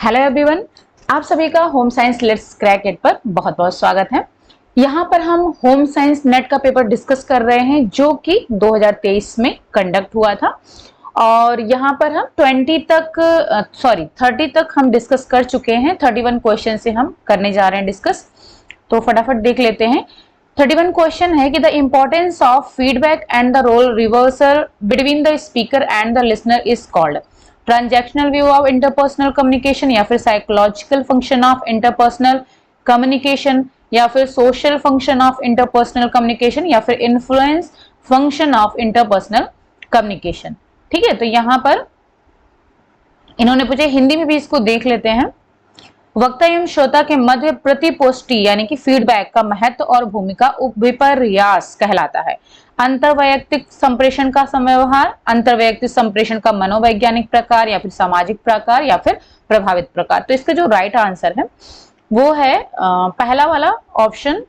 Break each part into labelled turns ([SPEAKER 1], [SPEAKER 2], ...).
[SPEAKER 1] Hello everyone, आप सभी का home science let's crack it पर बहुत बहुत स्वागत है। यहाँ पर हम होम साइंस नेट का पेपर डिस्कस कर रहे हैं जो कि 2023 में कंडक्ट हुआ था और यहाँ पर हम 30 तक हम डिस्कस कर चुके हैं। 31 क्वेश्चन से हम करने जा रहे हैं डिस्कस, तो फटाफट देख लेते हैं। 31 क्वेश्चन है कि the importance of feedback and the role reversal between the speaker and the listener is called transactional view of interpersonal communication, या फिर psychological function of interpersonal communication, या फिर social function of interpersonal communication, या फिर influence function of interpersonal communication. ठीक है, तो यहां पर इन्होंने पूछे, हिंदी में भी इसको देख लेते हैं। वक्ता एवं श्रोता के मध्य प्रतिपुष्टि यानी कि फीडबैक का महत्व और भूमिका उपविपर्यास कहलाता है। अंतरवैयक्तिक संप्रेषण का समव्यवहार, अंतरवैयक्तिक संप्रेषण का मनोवैज्ञानिक प्रकार, या फिर सामाजिक प्रकार, या फिर प्रभावित प्रकार। तो इसका जो राइट आंसर है वो है पहला वाला ऑप्शन,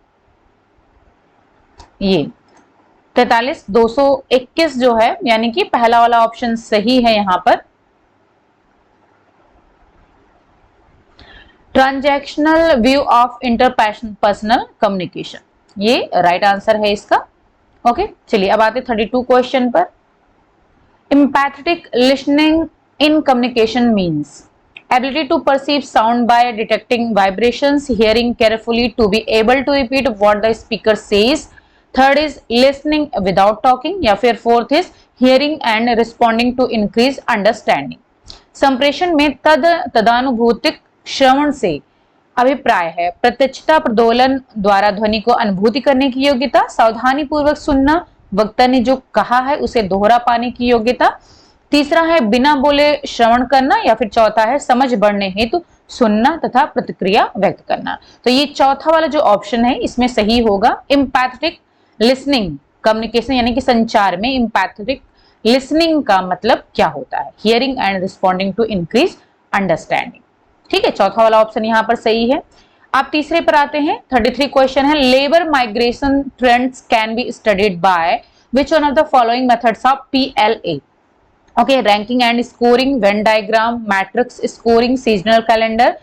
[SPEAKER 1] ये 43,221 जो है, यानी कि पहला वाला ऑप्शन सही है। यहां पर transactional view of interpersonal communication, ये राइट आंसर है इसका। ओके, चलिए अब आते 32 क्वेश्चन पर। Empathetic listening in communication means ability to perceive sound by detecting vibrations, hearing carefully to be able to repeat what the speaker says. Third is listening without talking, या फिर fourth is hearing and responding to increase understanding. संप्रेषण में तदानुभूतिक श्रवण से अभिप्राय है प्रत्यक्षता प्रदोलन द्वारा ध्वनि को अनुभूति करने की योग्यता, सावधानी पूर्वक सुनना, वक्ता ने जो कहा है उसे दोहरा पाने की योग्यता। तीसरा है बिना बोले श्रवण करना, या फिर चौथा है समझ बढ़ने हेतु सुनना तथा प्रतिक्रिया व्यक्त करना। तो ये चौथा वाला जो ऑप्शन है इसमें सही होगा। एम्पैथेटिक लिसनिंग कम्युनिकेशन यानी कि संचार में एम्पैथेटिक लिसनिंग का मतलब क्या होता है, hearing and responding to increase understanding. ठीक है, चौथा वाला ऑप्शन यहाँ पर सही है। आप तीसरे पर आते हैं। 33 क्वेश्चन है, labour migration trends can be studied by which one of the following methods of PLA। Okay, ranking and scoring, Venn diagram, matrix scoring, seasonal calendar.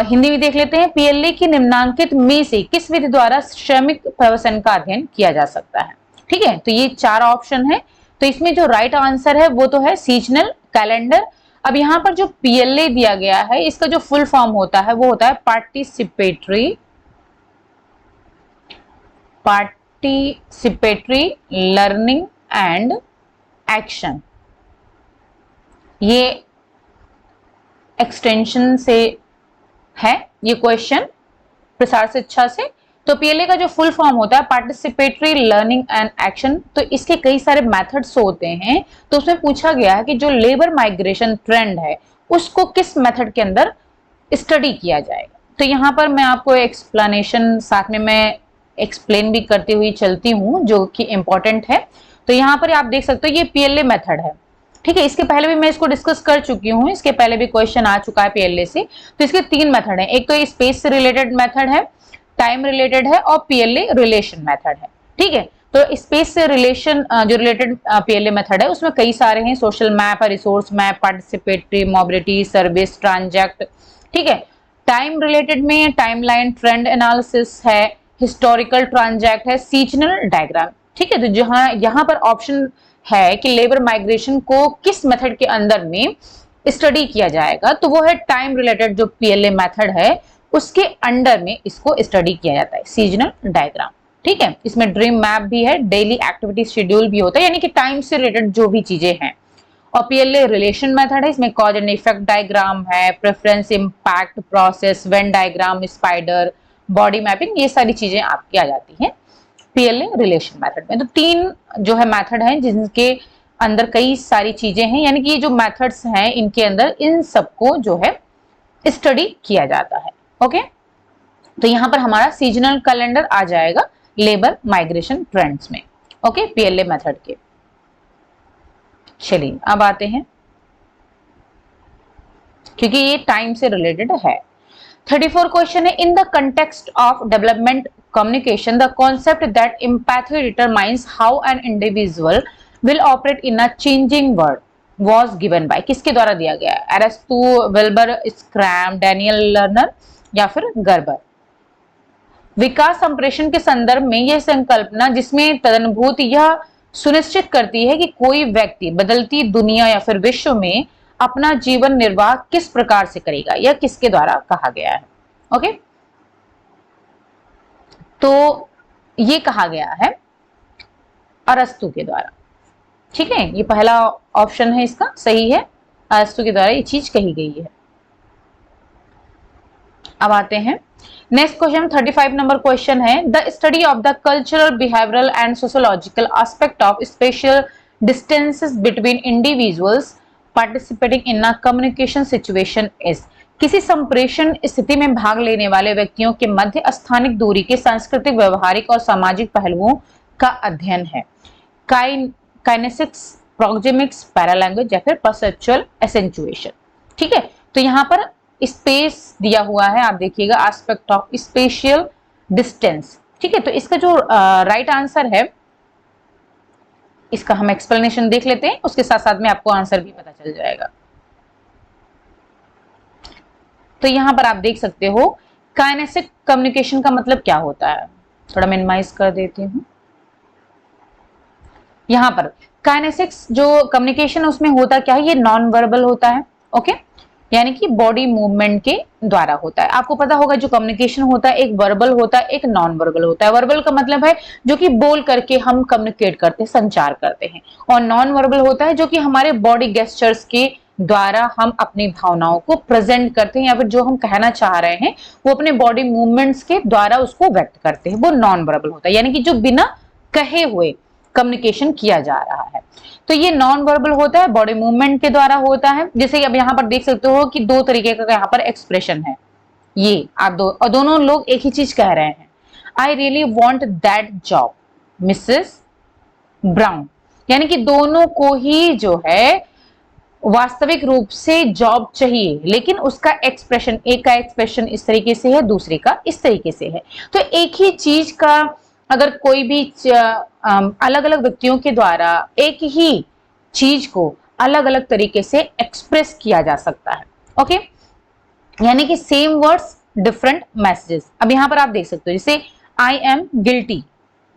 [SPEAKER 1] Hindi में देख लेते हैं। PLA की निम्नांकित में से किस विधि द्वारा श्रमिक प्रवसन का अध्ययन किया जा सकता है। ठीक है, तो ये चार ऑप्शन है, तो इसमें जो राइट आंसर है वो तो है सीजनल कैलेंडर। अब यहाँ पर जो PLA दिया गया है इसका जो फुल फॉर्म होता है वो होता है पार्टिसिपेटरी लर्निंग एंड एक्शन। ये एक्सटेंशन से है ये क्वेश्चन, प्रसार शिक्षा से। तो PLA का जो फुल फॉर्म होता है पार्टिसिपेटरी लर्निंग एंड एक्शन, तो इसके कई सारे मेथड्स होते हैं। तो उसमें पूछा गया है कि जो लेबर माइग्रेशन ट्रेंड है उसको किस मेथड के अंदर स्टडी किया जाएगा। तो यहाँ पर मैं आपको एक्सप्लेनेशन साथ में मैं एक्सप्लेन भी करती हुई चलती हूँ जो कि इंपॉर्टेंट है। तो यहाँ पर आप देख सकते हो ये PLA मेथड है। ठीक है, इसके पहले भी मैं इसको डिस्कस कर चुकी हूँ, इसके पहले भी क्वेश्चन आ चुका है PLA से। तो इसके तीन मेथड है, एक तो स्पेस से रिलेटेड मेथड है, टाइम रिलेटेड है, और PLA रिलेशन मेथड है। ठीक है, तो स्पेस से रिलेशन जो रिलेटेड PLA मेथड है उसमें कई सारे हैं, सोशल मैप है, resource map, participatory, mobility, service, transact. ठीक है, टाइम रिलेटेड में टाइमलाइन, ट्रेंड एनालिसिस है, हिस्टोरिकल ट्रांजैक्ट है, सीजनल डायग्राम। ठीक है, तो जहां यहाँ पर ऑप्शन है कि लेबर माइग्रेशन को किस मेथड के अंदर में स्टडी किया जाएगा, तो वो है टाइम रिलेटेड जो PLA मेथड है उसके अंडर में इसको स्टडी किया जाता है, सीजनल डायग्राम। ठीक है, इसमें ड्रीम मैप भी है, डेली एक्टिविटी शेड्यूल भी होता है, यानी कि टाइम से रिलेटेड जो भी चीजें हैं। और PLA रिलेशन मेथड है, इसमें कॉज एंड इफेक्ट डायग्राम है, preference, impact, process, Venn diagram, spider, body mapping, ये सारी चीजें आपकी आ जाती हैं PLA रिलेशन मेथड में। तो तीन जो है मेथड हैं जिनके अंदर कई सारी चीजें हैं, यानी कि ये जो मेथड्स हैं इनके अंदर इन सबको जो है स्टडी किया जाता है। ओके, तो यहां पर हमारा सीजनल कैलेंडर आ जाएगा लेबर माइग्रेशन ट्रेंड्स में। ओके, PLA मेथड के। चलिए अब आते हैं, क्योंकि ये टाइम से रिलेटेड है। 34 क्वेश्चन है, in the context of development communication, the concept that empathy determines how an individual will operate in a changing world was given by, किसके द्वारा दिया गया है? Aristo, Wilbur scrum, Daniel learner या फिर गर्बर। विकास संप्रेषण के संदर्भ में यह संकल्पना जिसमें तदनुभूत यह सुनिश्चित करती है कि कोई व्यक्ति बदलती दुनिया या फिर विश्व में अपना जीवन निर्वाह किस प्रकार से करेगा, यह किसके द्वारा कहा गया है? ओके, तो ये कहा गया है अरस्तु के द्वारा। ठीक है, ये पहला ऑप्शन है, इसका सही है, अरस्तु के द्वारा ये चीज कही गई है। अब आते हैं नेक्स्ट क्वेश्चन, 35 नंबर क्वेश्चन है, the study of the cultural, behavioural and sociological aspect of special distances between individuals participating in a communication situation is. किसी संप्रेषण स्थिति में भाग लेने वाले व्यक्तियों के मध्य स्थानिक दूरी के सांस्कृतिक, व्यवहारिक और सामाजिक पहलुओं का अध्ययन है। काइनेसिक्स, प्रोक्सेमिक्स, पैरालैंग्वेज या फिर परसेप्चुअल एसेंचुएशन। ठीक है, तो यहाँ पर स्पेस दिया हुआ है, आप देखिएगा, एस्पेक्ट ऑफ स्पेशियल डिस्टेंस। ठीक है, तो इसका जो राइट आंसर है, इसका हम एक्सप्लेनेशन देख लेते हैं, उसके साथ साथ में आपको आंसर भी पता चल जाएगा। तो यहां पर आप देख सकते हो काइनेसिक कम्युनिकेशन का मतलब क्या होता है, थोड़ा मिनिमाइज कर देती हूं। यहां पर काइनेसिक्स जो कम्युनिकेशन उसमें होता क्या है, ये नॉन वर्बल होता है। ओके, यानी कि बॉडी मूवमेंट के द्वारा होता है। आपको पता होगा जो कम्युनिकेशन होता है, एक वर्बल होता है, एक नॉन वर्बल होता है। वर्बल का मतलब है जो कि बोल करके हम कम्युनिकेट करते हैं, संचार करते हैं, और नॉन वर्बल होता है जो कि हमारे बॉडी गेस्चर्स के द्वारा हम अपनी भावनाओं को प्रेजेंट करते हैं, या फिर जो हम कहना चाह रहे हैं वो अपने बॉडी मूवमेंट्स के द्वारा उसको व्यक्त करते हैं, वो नॉन वर्बल होता है, यानी कि जो बिना कहे हुए कम्युनिकेशन किया जा रहा है। तो ये नॉन वर्बल होता है, बॉडी मूवमेंट के द्वारा होता है। जैसे कि अब यहाँ पर देख सकते हो कि दो तरीके का यहाँ पर एक्सप्रेशन है, ये आप और दोनों लोग एक ही चीज कह रहे हैं, I really want that job Mrs brown, यानी कि दोनों को ही जो है वास्तविक रूप से जॉब चाहिए, लेकिन उसका एक्सप्रेशन, एक का एक्सप्रेशन इस तरीके से है, दूसरे का इस तरीके से है। तो एक ही चीज का अगर कोई भी अलग अलग व्यक्तियों के द्वारा एक ही चीज को अलग अलग तरीके से एक्सप्रेस किया जा सकता है। ओके, यानी कि सेम वर्ड्स डिफरेंट मैसेजेस। अब यहां पर आप देख सकते हो, जैसे आई एम गिल्टी,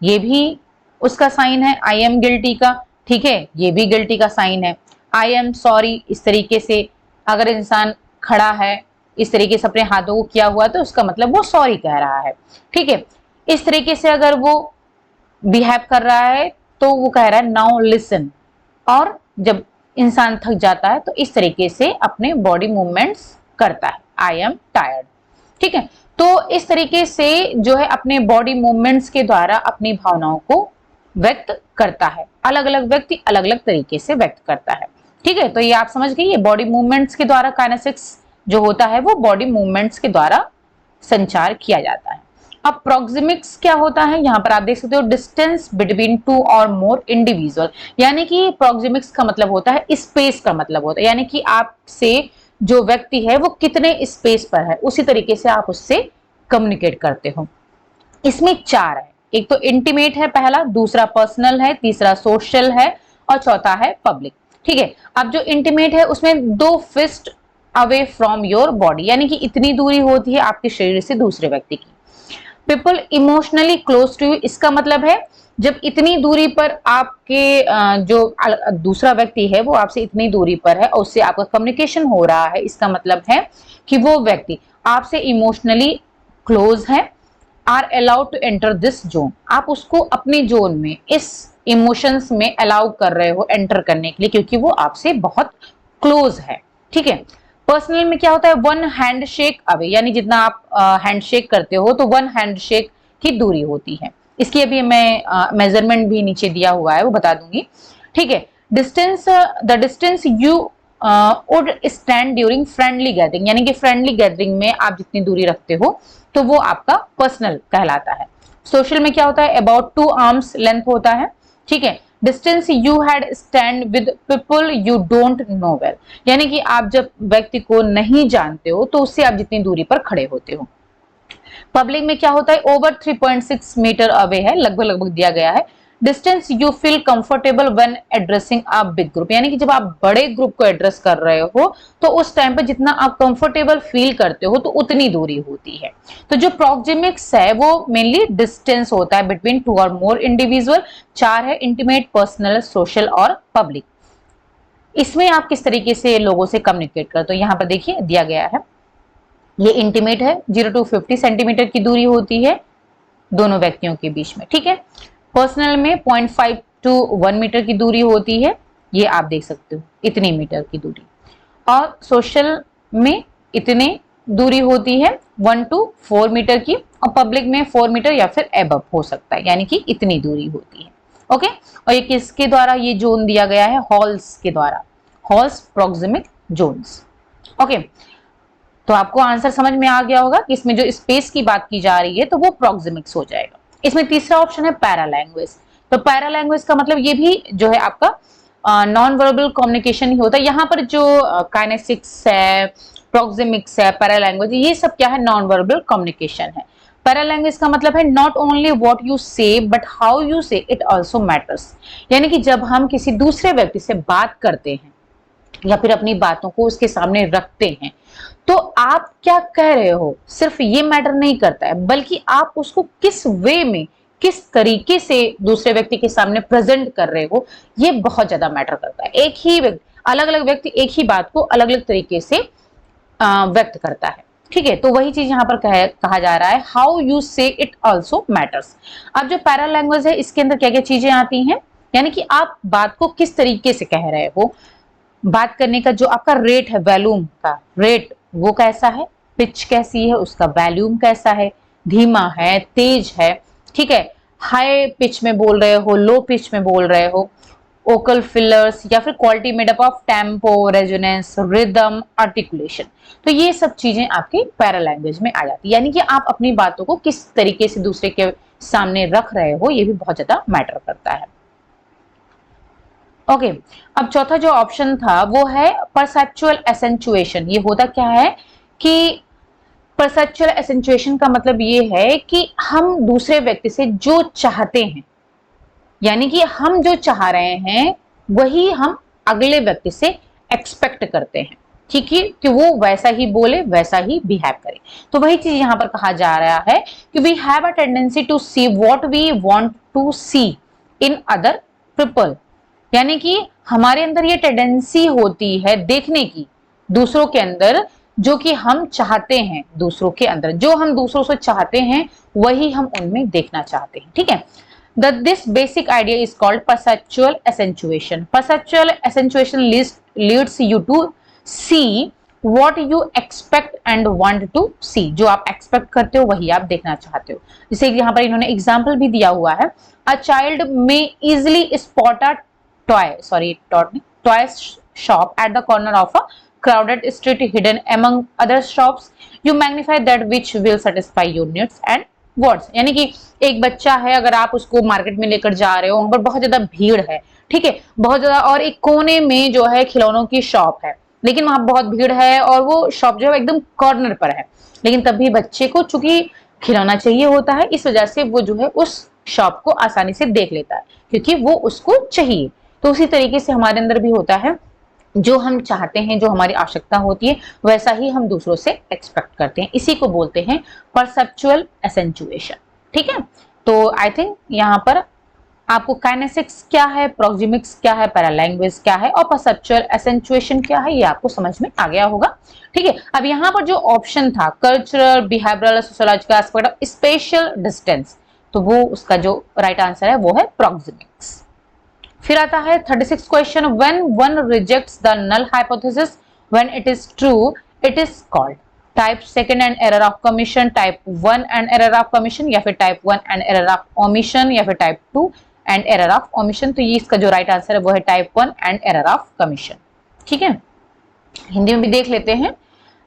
[SPEAKER 1] ये भी उसका साइन है आई एम गिल्टी का, ठीक है, ये भी गिल्टी का साइन है। आई एम सॉरी, इस तरीके से अगर इंसान खड़ा है इस तरीके से अपने हाथों को किया हुआ तो उसका मतलब वो सॉरी कह रहा है। ठीक है, इस तरीके से अगर वो बिहेव कर रहा है तो वो कह रहा है नाउ लिसन, और जब इंसान थक जाता है तो इस तरीके से अपने बॉडी मूवमेंट्स करता है, आई एम टायर्ड। ठीक है, तो इस तरीके से जो है अपने बॉडी मूवमेंट्स के द्वारा अपनी भावनाओं को व्यक्त करता है। अलग अलग व्यक्ति अलग अलग तरीके से व्यक्त करता है। ठीक है, तो ये आप समझ गए, ये बॉडी मूवमेंट्स के द्वारा काइनेसिक्स जो होता है वो बॉडी मूवमेंट्स के द्वारा संचार किया जाता है। अब प्रोक्सेमिक्स क्या होता है, यहाँ पर आप देख सकते हो डिस्टेंस बिटवीन टू और मोर इंडिविजुअल, यानी कि प्रोक्सेमिक्स का मतलब होता है स्पेस का मतलब होता है, यानी कि आपसे जो व्यक्ति है वो कितने स्पेस पर है, उसी तरीके से आप उससे कम्युनिकेट करते हो। इसमें चार है, एक तो इंटीमेट है पहला, दूसरा पर्सनल है, तीसरा सोशल है और चौथा है पब्लिक। ठीक है, अब जो इंटीमेट है उसमें 2 fist away from your body, यानी कि इतनी दूरी होती है आपके शरीर से दूसरे व्यक्ति की। People emotionally close to you, इसका मतलब है जब इतनी दूरी पर आपके जो दूसरा व्यक्ति है वो आपसे इतनी दूरी पर है और उससे आपका कम्युनिकेशन हो रहा है, इसका मतलब है कि वो व्यक्ति आपसे इमोशनली क्लोज है। Are allowed to enter this zone, आप उसको अपने जोन में, इस इमोशंस में अलाउ कर रहे हो एंटर करने के लिए, क्योंकि वो आपसे बहुत क्लोज है। ठीक है, पर्सनल में क्या होता है, 1 हैंडशेक अवे, यानी जितना आप हैंडशेक करते हो तो 1 हैंडशेक की दूरी होती है। इसकी अभी मैं मेजरमेंट भी नीचे दिया हुआ है, वो बता दूंगी। ठीक है, distance, the distance you would stand during friendly gathering, यानी कि फ्रेंडली गैदरिंग में आप जितनी दूरी रखते हो तो वो आपका पर्सनल कहलाता है। सोशल में क्या होता है, अबाउट 2 आर्म्स लेंथ होता है। ठीक है, distance you had stand with people you don't know well, यानी कि आप जब व्यक्ति को नहीं जानते हो तो उससे आप जितनी दूरी पर खड़े होते हो। पब्लिक में क्या होता है, ओवर 3.6 मीटर अवे है, लगभग लगभग दिया गया है। Distance you feel comfortable when addressing a big group, यानी कि जब आप बड़े ग्रुप को एड्रेस कर रहे हो तो उस टाइम पे जितना आप कंफर्टेबल फील करते हो तो उतनी दूरी होती है। तो जो प्रोक्सिमिक्स है वो मेनली डिस्टेंस होता है बिटवीन टू और मोर इंडिविजुअल। 4 है इंटीमेट, पर्सनल, सोशल और पब्लिक। इसमें आप किस तरीके से लोगों से कम्युनिकेट करते हो, यहाँ पर देखिए दिया गया है। ये इंटीमेट है, 0 to 50 सेंटीमीटर की दूरी होती है दोनों व्यक्तियों के बीच में, ठीक है। पर्सनल में 0.5 to 1 मीटर की दूरी होती है, ये आप देख सकते हो इतनी मीटर की दूरी। और सोशल में इतने दूरी होती है 1 to 4 मीटर की, और पब्लिक में 4 मीटर या फिर एबव हो सकता है, यानी कि इतनी दूरी होती है। ओके, और ये किसके द्वारा ये जोन दिया गया है, हॉल्स के द्वारा, हॉल्स प्रोक्सिमिक जोन्स। ओके, तो आपको आंसर समझ में आ गया होगा कि इसमें जो स्पेस की बात की जा रही है तो वो प्रोक्सिमिक्स हो जाएगा। इसमें तीसरा ऑप्शन है पैरालैंग्वेज। तो पैरालैंग्वेज का मतलब ये भी जो है आपका नॉन वर्बल कम्युनिकेशन ही होता है। यहाँ पर जो काइनेसिक्स है, प्रोक्सिमिक्स है, पैरालैंग्वेज, ये सब क्या है, नॉन वर्बल कम्युनिकेशन है। पैरालैंग्वेज का मतलब है नॉट ओनली व्हाट यू से बट हाउ यू से इट आल्सो मैटर्स, यानी कि जब हम किसी दूसरे व्यक्ति से बात करते हैं या फिर अपनी बातों को उसके सामने रखते हैं तो आप क्या कह रहे हो सिर्फ ये मैटर नहीं करता है, बल्कि आप उसको किस वे में, किस तरीके से दूसरे व्यक्ति के सामने प्रेजेंट कर रहे हो, ये बहुत ज्यादा मैटर करता है। एक ही व्यक्ति, अलग अलग व्यक्ति एक ही बात को अलग अलग तरीके से व्यक्त करता है, ठीक है। तो वही चीज यहाँ पर कहा जा रहा है, हाउ यू से इट ऑल्सो मैटर्स। अब जो पैरालैंग्वेज है इसके अंदर क्या क्या चीजें आती हैं, यानी कि आप बात को किस तरीके से कह रहे हो, बात करने का जो आपका रेट है, वॉल्यूम का रेट वो कैसा है, पिच कैसी है, उसका वॉल्यूम कैसा है, धीमा है, तेज है, ठीक है, हाई पिच में बोल रहे हो, लो पिच में बोल रहे हो, ओकल फिलर्स, या फिर quality made up of tempo, resonance, rhythm, articulation. तो ये सब चीजें आपकी पैरालैंग्वेज में आ जाती है, यानी कि आप अपनी बातों को किस तरीके से दूसरे के सामने रख रहे हो ये भी बहुत ज्यादा मैटर करता है। ओके, अब चौथा जो ऑप्शन था वो है परसेप्चुअल एसेंचुएशन। ये होता क्या है कि परसेप्चुअल एसेंचुएशन का मतलब ये है कि हम दूसरे व्यक्ति से जो चाहते हैं, यानी कि हम जो चाह रहे हैं वही हम अगले व्यक्ति से एक्सपेक्ट करते हैं, ठीक है, कि वो वैसा ही बोले, वैसा ही बिहेव करे। तो वही चीज यहां पर कहा जा रहा है कि we have a tendency to see what we want to see in other people, यानी कि हमारे अंदर ये टेंडेंसी होती है देखने की दूसरों के अंदर जो कि हम चाहते हैं, दूसरों के अंदर जो हम दूसरों से चाहते हैं वही हम उनमें देखना चाहते हैं, ठीक है। This basic idea is called perceptual accentuation. Perceptual accentuation leads you to see what you expect and want to see. जो आप expect करते हो वही आप देखना चाहते हो। जैसे यहाँ पर इन्होंने एग्जाम्पल भी दिया हुआ है, A child may easily spot a toy shop at the corner of a crowded street hidden among other shops. You magnify that which will satisfy your needs and wants. यानी कि एक बच्चा है, अगर आप उसको मार्केट में लेकर जा रहे हो, वहां पर बहुत ज्यादा भीड़ है, ठीक है, बहुत ज्यादा, और एक कोने में जो है खिलौनों की शॉप है, लेकिन वहां बहुत भीड़ है और वो शॉप जो है एकदम कॉर्नर पर है, लेकिन तब भी बच्चे को चूंकि खिलौना चाहिए होता है, इस वजह से वो जो है उस शॉप को आसानी से देख लेता है क्योंकि वो उसको चाहिए। तो उसी तरीके से हमारे अंदर भी होता है, जो हम चाहते हैं, जो हमारी आवश्यकता होती है वैसा ही हम दूसरों से एक्सपेक्ट करते हैं, इसी को बोलते हैं परसेप्चुअल एसेंचुएशन, ठीक है। तो आई थिंक यहाँ पर आपको काइनेसिक्स क्या है, प्रोक्सिमिक्स क्या है, पैरालैंग्वेज क्या है और परसेप्चुअल एसेंचुएशन क्या है ये आपको समझ में आ गया होगा, ठीक है। अब यहाँ पर जो ऑप्शन था cultural, behavioural, sociological aspect of special distance, तो वो उसका जो राइट आंसर है वो है प्रोक्सिमिक्स। फिर आता है 36 question, when one rejects the null hypothesis when it is true it is called type second and error of commission, type 1 and error of commission, या फिर type 1 and error of omission, या फिर type 2 and error of omission. तो ये इसका जो right answer है वो है type 1 and error of commission, ठीक है। हिंदी में भी देख लेते हैं,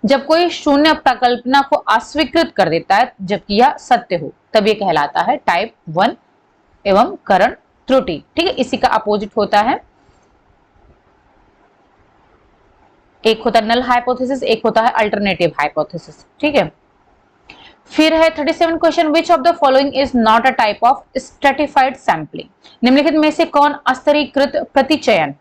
[SPEAKER 1] जब कोई शून्य प्रकल्पना को अस्वीकृत कर देता है जबकि यह सत्य हो तब ये कहलाता है टाइप 1 एवं करण त्रुटि, ठीक है। इसी का अपोजिट होता है, एक होता है नल हाइपोथेसिस, एक होता है अल्टरनेटिव हाइपोथेसिस, ठीक है। फिर है 37 question, which of the following is not a type of stratified sampling, निम्नलिखित में से कौन अस्तरीकृत प्रतिचयन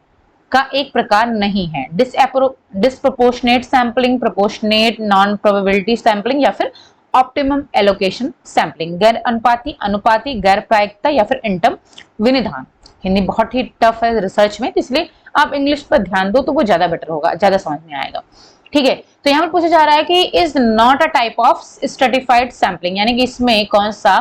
[SPEAKER 1] का एक प्रकार नहीं है? Disproportionate sampling, proportionate, non probability sampling या फिर ऑप्टिमम एलोकेशन सैंपलिंग, गैर अनुपाती, अनुपाती, गैर प्रायिकता या फिर इंटम विनिधान। हिंदी बहुत ही टफ है रिसर्च में, तो इसलिए आप इंग्लिश पर ध्यान दो तो वो ज्यादा बेटर होगा, ज्यादा समझ में आएगा। ठीक है, तो यहाँ पर पूछा जा रहा है कि is not a type of stratified sampling, यानी कि इसमें कौन सा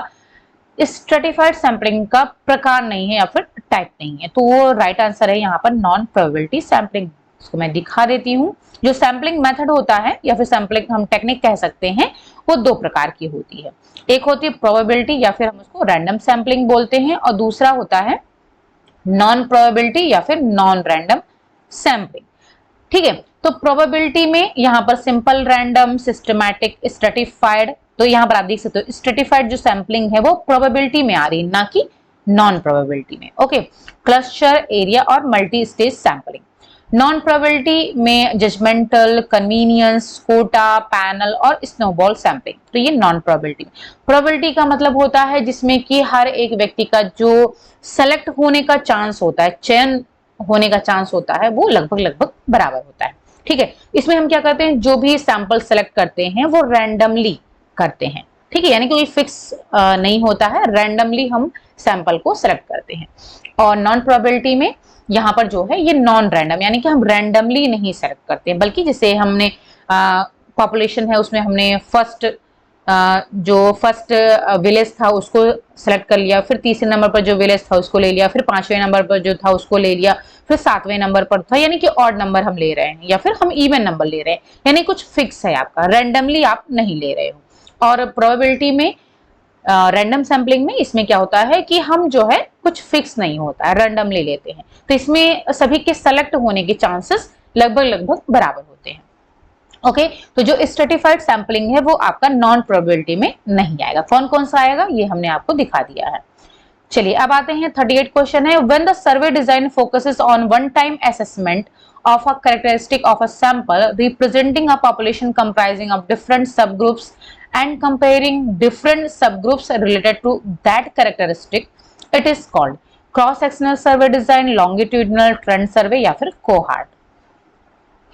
[SPEAKER 1] स्ट्रेटिफाइड सैंपलिंग का प्रकार नहीं है या फिर टाइप नहीं है, तो वो राइट आंसर है यहाँ पर नॉन प्रोबेबिलिटी सैंपलिंग। इसको मैं दिखा देती हूँ। जो सैंपलिंग मेथड होता है या फिर सैंपलिंग हम टेक्निक कह सकते हैं, वो दो प्रकार की होती है। एक होती है प्रोबेबिलिटी या फिर हम उसको रैंडम सैंपलिंग बोलते हैं, और दूसरा होता है नॉन प्रोबेबिलिटी या फिर नॉन रैंडम सैंपलिंग। ठीक है, तो प्रोबेबिलिटी में यहाँ पर सिंपल, रैंडम, सिस्टमैटिक, स्ट्रेटिफाइड, तो यहाँ पर आप देख सकते हो स्ट्रेटिफाइड जो सैंपलिंग है वो प्रोबेबिलिटी में आ रही है, ना कि नॉन प्रोबेबिलिटी में। ओके, क्लस्टर, एरिया और multi stage sampling. Non probability में जजमेंटल, कन्वीनियंस, कोटा, पैनल और स्नोबॉल सैंपलिंग, तो ये नॉन प्रोबेबिलिटी। प्रोबेबिलिटी का मतलब होता है जिसमें कि हर एक व्यक्ति का जो सेलेक्ट होने का चांस होता है, चयन होने का चांस होता है, वो लगभग लगभग बराबर होता है। ठीक है, इसमें हम क्या करते हैं, जो भी सैंपल सेलेक्ट करते हैं वो रैंडमली करते हैं। ठीक है, यानी कि कोई फिक्स नहीं होता है, रैंडमली हम सैंपल को सेलेक्ट करते हैं। और नॉन प्रोबेबिलिटी में यहाँ पर जो है ये नॉन रैंडम, यानी कि हम रैंडमली नहीं सेलेक्ट करते हैं, बल्कि जैसे हमने पॉपुलेशन है उसमें हमने जो फर्स्ट विलेज था उसको सेलेक्ट कर लिया, फिर तीसरे नंबर पर जो विलेज था उसको ले लिया, फिर पांचवें नंबर पर जो था उसको ले लिया, फिर सातवें नंबर पर था, यानी कि ऑड नंबर हम ले रहे हैं, या फिर हम इवन नंबर ले रहे हैं, यानी कुछ फिक्स है आपका, रैंडमली आप नहीं ले रहे हो। और प्रोबेबिलिटी में, रैंडम सैंपलिंग में इसमें क्या होता है कि हम जो है कुछ फिक्स नहीं होता है, रैंडमली लेते हैं, तो इसमें सभी के सेलेक्ट होने के चांसेस लगभग लगभग बराबर होते हैं। ओके, तो जो स्ट्रेटिफाइड सैंपलिंग है वो आपका नॉन प्रोबेबिलिटी में नहीं आएगा। कौन कौन सा आएगा ये हमने आपको दिखा दिया है। चलिए अब आते हैं 38 क्वेश्चन है, when the survey design focuses on one time assessment of a characteristic of a sample representing a population comprising of different subgroups and comparing different subgroups related to that characteristic, it is called cross sectional survey design, longitudinal trend survey या फिर cohort।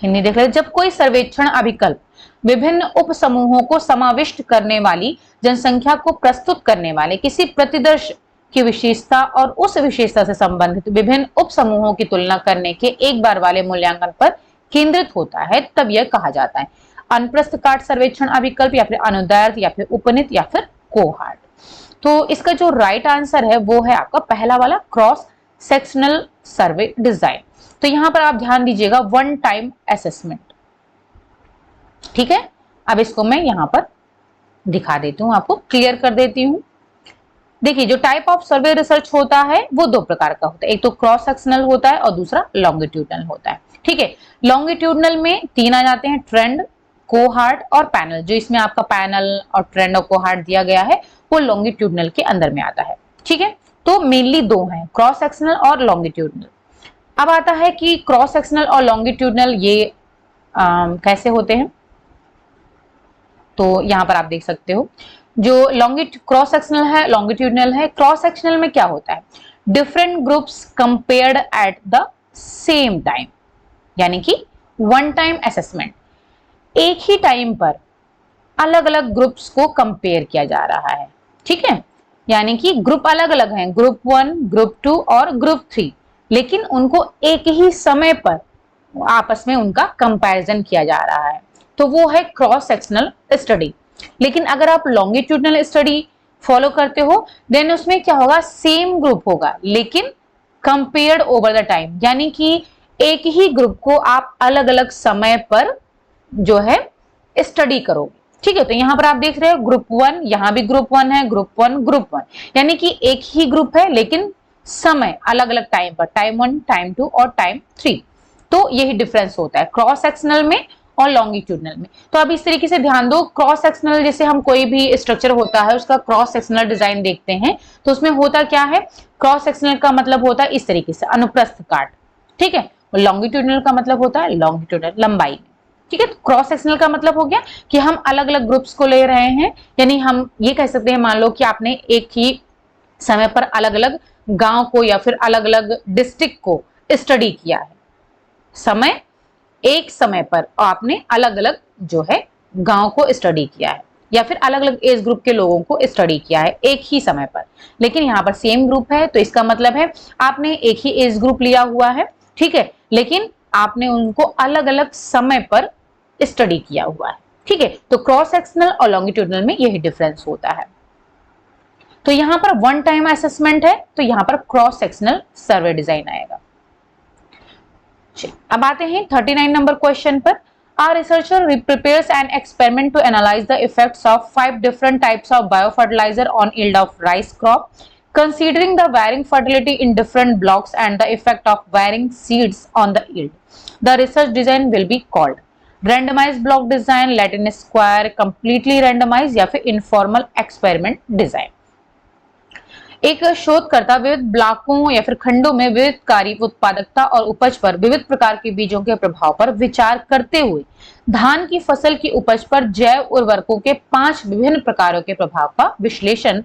[SPEAKER 1] Hindi देख ले, जब कोई सर्वेक्षण अभिकल्प विभिन्न उप समूहों को समाविष्ट करने वाली जनसंख्या को प्रस्तुत करने वाले किसी प्रतिदर्श की विशेषता और उस विशेषता से संबंधित विभिन्न उप समूहों की तुलना करने के एक बार वाले मूल्यांकन पर केंद्रित होता है, तब यह कहा जाता है अनुप्रस्थ काट सर्वेक्षण अभिकल्प या फिर अनुदैर्ध्य या फिर उपनीत या फिर कोहार्ट। तो इसका जो राइट आंसर है वो है आपका पहला वाला क्रॉस सेक्शनल सर्वे डिजाइन। तो यहां पर आप ध्यान दीजिएगा, वन टाइम असेसमेंट। ठीक है, अब इसको मैं यहां पर दिखा देती हूं, आपको क्लियर कर देती हूं। देखिए, जो टाइप ऑफ सर्वे रिसर्च होता है वो दो प्रकार का होता है, एक तो क्रॉस सेक्शनल होता है और दूसरा लॉन्गिट्यूडनल होता है। ठीक है, लॉन्गिट्यूडनल में तीन आ जाते हैं, ट्रेंड, कोहार्ट और पैनल। जो इसमें आपका पैनल और ट्रेंड और कोहार्ट दिया गया है वो लॉन्गिट्यूडनल के अंदर में आता है। ठीक है, तो मेनली दो हैं, क्रॉस सेक्शनल और लॉन्गिट्यूडनल। अब आता है कि क्रॉस सेक्शनल और लॉन्गिट्यूडनल ये कैसे होते हैं, तो यहां पर आप देख सकते हो जो क्रॉस सेक्शनल है, लॉन्गिट्यूडनल है। क्रॉस सेक्शनल में क्या होता है, different groups compared at the same time, यानी कि वन टाइम असेसमेंट, एक ही टाइम पर अलग अलग ग्रुप्स को कंपेयर किया जा रहा है। ठीक है, यानी कि ग्रुप अलग अलग हैं, ग्रुप 1, ग्रुप 2 और ग्रुप 3, लेकिन उनको एक ही समय पर आपस में उनका कंपैरिजन किया जा रहा है, तो वो है क्रॉस सेक्शनल स्टडी। लेकिन अगर आप लॉन्गिट्यूडनल स्टडी फॉलो करते हो देन उसमें क्या होगा, सेम ग्रुप होगा लेकिन कंपेयर्ड ओवर द टाइम, यानी कि एक ही ग्रुप को आप अलग अलग समय पर जो है स्टडी करोगे। ठीक है, तो यहां पर आप देख रहे हो ग्रुप 1, यहां भी ग्रुप 1 है, ग्रुप 1 ग्रुप 1, यानी कि एक ही ग्रुप है लेकिन समय अलग अलग टाइम पर, टाइम 1, टाइम 2 और टाइम 3। तो यही डिफरेंस होता है क्रॉस सेक्शनल में और लॉन्गिट्यूडनल में। तो अब इस तरीके से ध्यान दो, क्रॉस सेक्शनल जैसे हम कोई भी स्ट्रक्चर होता है उसका क्रॉस सेक्शनल डिजाइन देखते हैं तो उसमें होता क्या है, क्रॉस सेक्शनल का मतलब होता है इस तरीके से अनुप्रस्थ काट। ठीक है, और लॉन्गिट्यूडनल का मतलब होता है लॉन्गिट्यूडनल लंबाई में। ठीक है। क्रॉस सेक्शनल का मतलब हो गया कि हम अलग अलग ग्रुप्स को ले रहे हैं, यानी हम ये कह सकते हैं, मान लो कि आपने एक ही समय पर अलग अलग गांव को या फिर अलग अलग डिस्ट्रिक्ट को स्टडी किया है, समय एक समय पर आपने अलग अलग जो है गांव को स्टडी किया है, या फिर अलग अलग एज ग्रुप के लोगों को स्टडी किया है एक ही समय पर, लेकिन यहाँ पर सेम ग्रुप है, तो इसका मतलब है आपने एक ही एज ग्रुप लिया हुआ है, ठीक है, लेकिन आपने उनको अलग अलग समय पर स्टडी किया हुआ है, ठीक है। तो क्रॉस सेक्शनल और लॉन्गिट्यूडनल में यही डिफरेंस होता है। तो यहां पर वन टाइम असेसमेंट है, तो यहां पर क्रॉस सेक्शनल सर्वे डिजाइन आएगा। अब आते हैं 39 नंबर क्वेश्चन पर। A researcher prepares an experiment to analyze the effects of 5 different types of biofertilizer on yield of rice crop, considering the varying fertility in different blocks and the effect of varying seeds on the yield. The research design will be called randomized block design, Latin square, completely randomized या फिर informal experiment design। एक शोधकर्ता विविध ब्लॉकों या फिर खंडों में विविधकारी उत्पादकता और उपज पर विविध प्रकार के बीजों के प्रभाव पर विचार करते हुए धान की फसल की उपज पर जैव उर्वरकों के 5 विभिन्न प्रकारों के प्रभाव का विश्लेषण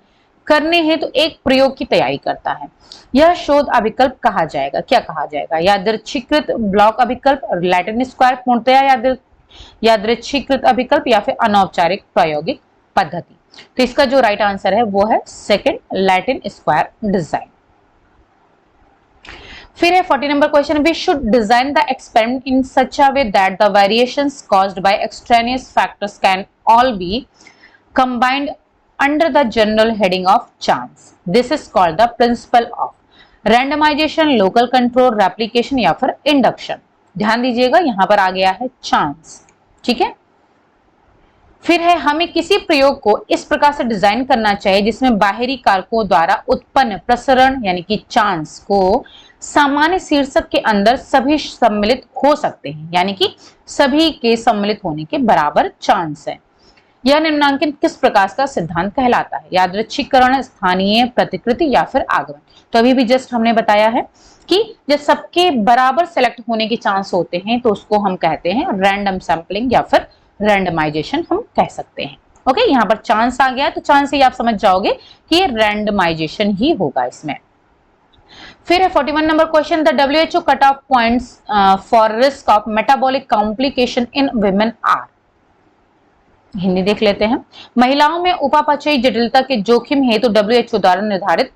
[SPEAKER 1] करने हेतु तो एक प्रयोग की तैयारी करता है। यह शोध अभिकल्प कहा जाएगा, क्या कहा जाएगा? यादृच्छिकृत ब्लॉक अभिकल्प, लैटिन स्क्वायर, पूर्णतया यादृच्छिकृत अभिकल्प या फिर अनौपचारिक प्रायोगिक पद्धति। तो इसका जो राइट आंसर है वो है सेकंड, लैटिन स्क्वायर डिजाइन। फिर है 40 number question, we should design the experiment in such a way that the variations caused by extraneous factors can all be combined under the general heading of chance. This is called the principle of randomisation, local control, replication या फिर induction. ध्यान दीजिएगा यहां पर आ गया है chance, ठीक है। फिर है हमें किसी प्रयोग को इस प्रकार से डिजाइन करना चाहिए जिसमें बाहरी कारकों द्वारा उत्पन्न प्रसरण यानी कि चांस को सामान्य शीर्षक के अंदर सभी सम्मिलित हो सकते हैं, यानी कि सभी के सम्मिलित होने के बराबर चांस है। यह निम्नांकित किस प्रकार का सिद्धांत कहलाता है? यादृच्छिकरण, स्थानीय प्रतिकृति या फिर आगमन। तो अभी भी जस्ट हमने बताया है कि जब सबके बराबर सेलेक्ट होने के चांस होते हैं तो उसको हम कहते हैं रैंडम सैंपलिंग या फिर रैंडमाइजेशन हम कह सकते हैं। ओके, यहाँ पर चांस आ गया तो चांस से आप समझ जाओगे कि ये रैंडमाइजेशन ही होगा इसमें। फिर है 41 number question, the WHO cut off points for risk of metabolic complication in women are. Hindi देख लेते हैं। महिलाओं में उपापचयी जटिलता के जोखिम हेतु WHO द्वारा निर्धारित